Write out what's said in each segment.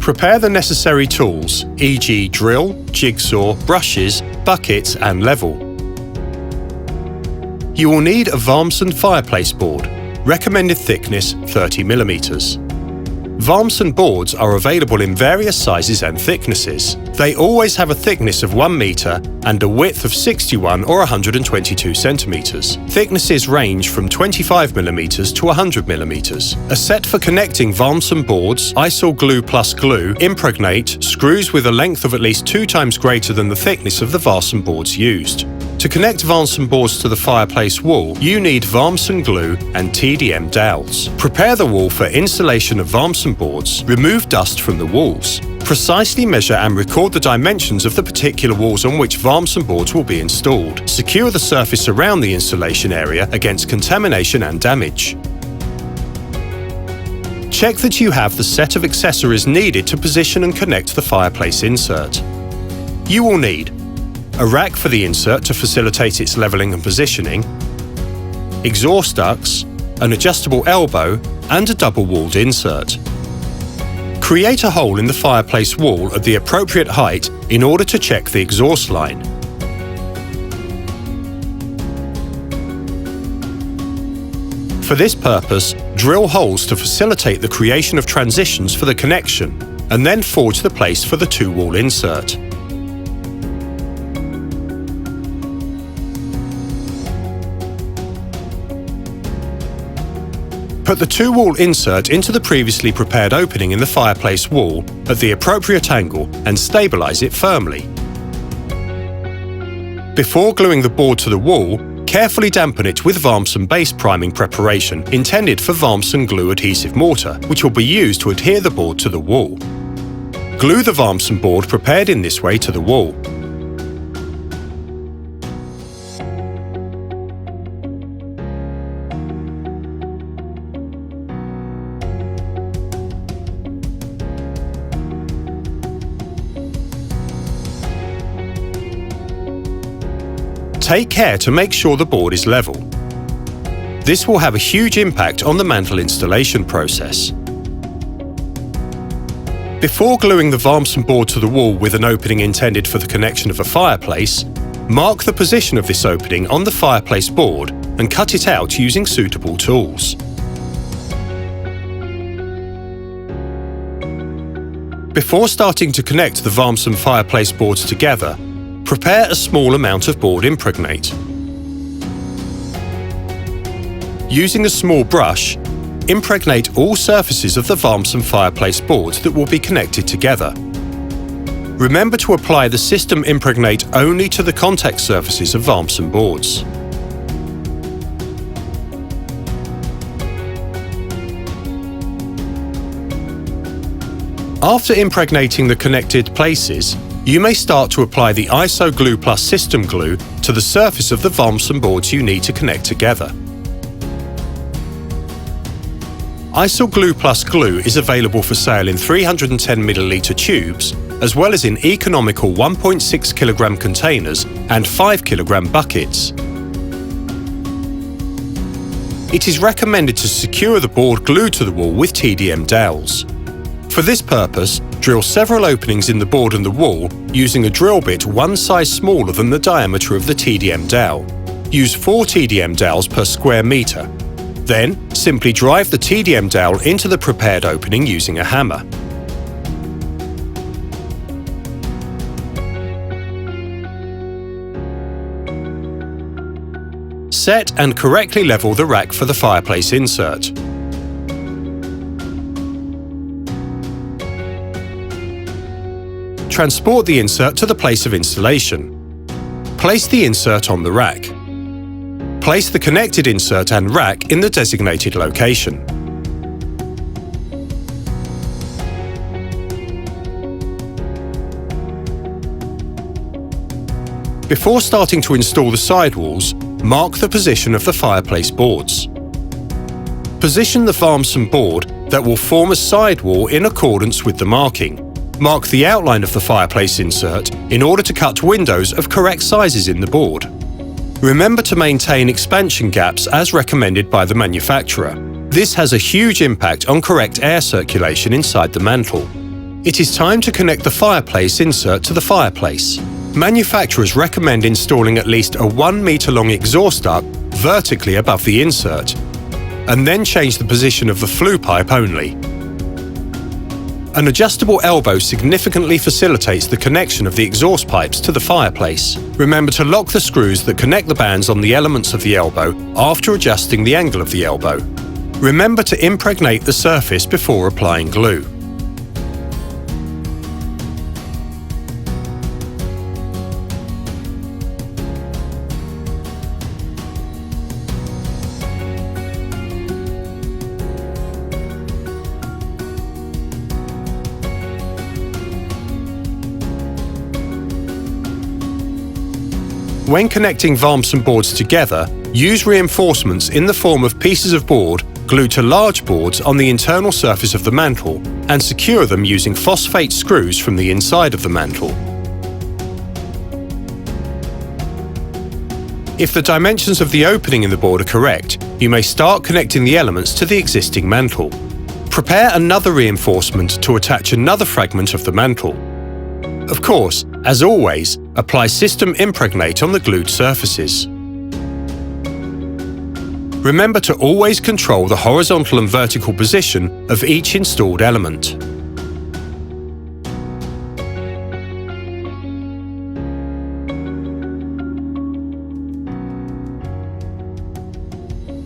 Prepare the necessary tools, e.g. drill, jigsaw, brushes, buckets and level. You will need a Varmsen fireplace board, recommended thickness 30 mm. Varmsen boards are available in various sizes and thicknesses. They always have a thickness of 1 metre and a width of 61 or 122 centimetres. Thicknesses range from 25 mm to 100 mm. A set for connecting Varmsen boards, Isil Glue Plus Glue, impregnate screws with a length of at least 2 times greater than the thickness of the Varmsen boards used. To connect Varmsen boards to the fireplace wall, you need Varmsen glue and TDM dowels. Prepare the wall for installation of Varmsen boards. Remove dust from the walls. Precisely measure and record the dimensions of the particular walls on which Varmsen boards will be installed. Secure the surface around the installation area against contamination and damage. Check that you have the set of accessories needed to position and connect the fireplace insert. You will need a rack for the insert to facilitate its levelling and positioning, exhaust ducts, an adjustable elbow and a double-walled insert. Create a hole in the fireplace wall at the appropriate height in order to check the exhaust line. For this purpose, drill holes to facilitate the creation of transitions for the connection, and then forge the place for the two-wall insert. Put the two-wall insert into the previously prepared opening in the fireplace wall at the appropriate angle and stabilise it firmly. Before gluing the board to the wall, carefully dampen it with Varmsen base priming preparation intended for Varmsen glue adhesive mortar, which will be used to adhere the board to the wall. Glue the Varmsen board prepared in this way to the wall. Take care to make sure the board is level. This will have a huge impact on the mantle installation process. Before gluing the Varmsen board to the wall with an opening intended for the connection of a fireplace, mark the position of this opening on the fireplace board and cut it out using suitable tools. Before starting to connect the Varmsen fireplace boards together, prepare a small amount of board impregnate. Using a small brush, impregnate all surfaces of the Varmsen fireplace boards that will be connected together. Remember to apply the system impregnate only to the contact surfaces of Varmsen boards. After impregnating the connected places, you may start to apply the Isil Glue Plus system glue to the surface of the Varmsen boards you need to connect together. Isil Glue Plus glue is available for sale in 310 ml tubes, as well as in economical 1.6 kg containers and 5 kg buckets. It is recommended to secure the board glued to the wall with TDM dowels. For this purpose, drill several openings in the board and the wall using a drill bit one size smaller than the diameter of the TDM dowel. Use 4 TDM dowels per square metre. Then, simply drive the TDM dowel into the prepared opening using a hammer. Set and correctly level the rack for the fireplace insert. Transport the insert to the place of installation. Place the insert on the rack. Place the connected insert and rack in the designated location. Before starting to install the sidewalls, mark the position of the fireplace boards. Position the Varmsen board that will form a sidewall in accordance with the marking. Mark the outline of the fireplace insert in order to cut windows of correct sizes in the board. Remember to maintain expansion gaps as recommended by the manufacturer. This has a huge impact on correct air circulation inside the mantle. It is time to connect the fireplace insert to the fireplace. Manufacturers recommend installing at least a 1 meter long exhaust duct vertically above the insert, and then change the position of the flue pipe only. An adjustable elbow significantly facilitates the connection of the exhaust pipes to the fireplace. Remember to lock the screws that connect the bands on the elements of the elbow after adjusting the angle of the elbow. Remember to impregnate the surface before applying glue. When connecting Varmsen boards together, use reinforcements in the form of pieces of board glued to large boards on the internal surface of the mantle and secure them using phosphate screws from the inside of the mantle. If the dimensions of the opening in the board are correct, you may start connecting the elements to the existing mantle. Prepare another reinforcement to attach another fragment of the mantle. Of course, as always, apply system impregnate on the glued surfaces. Remember to always control the horizontal and vertical position of each installed element.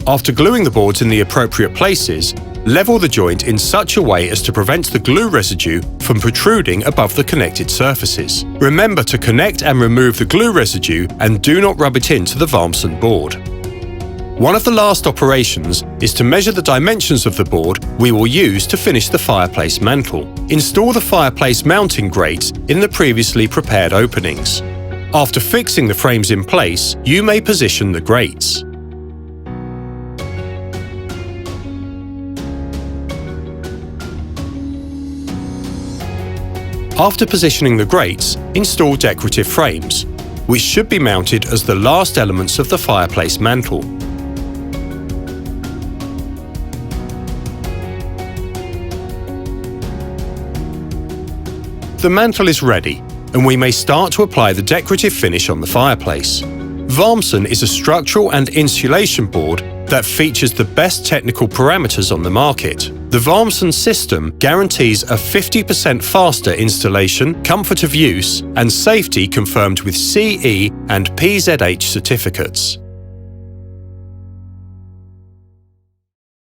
After gluing the boards in the appropriate places, level the joint in such a way as to prevent the glue residue from protruding above the connected surfaces. Remember to connect and remove the glue residue and do not rub it into the Varmsen board. One of the last operations is to measure the dimensions of the board we will use to finish the fireplace mantle. Install the fireplace mounting grates in the previously prepared openings. After fixing the frames in place, you may position the grates. After positioning the grates, install decorative frames, which should be mounted as the last elements of the fireplace mantle. The mantle is ready, and we may start to apply the decorative finish on the fireplace. Varmsen is a structural and insulation board that features the best technical parameters on the market. The Varmsen system guarantees a 50% faster installation, comfort of use, and safety confirmed with CE and PZH certificates.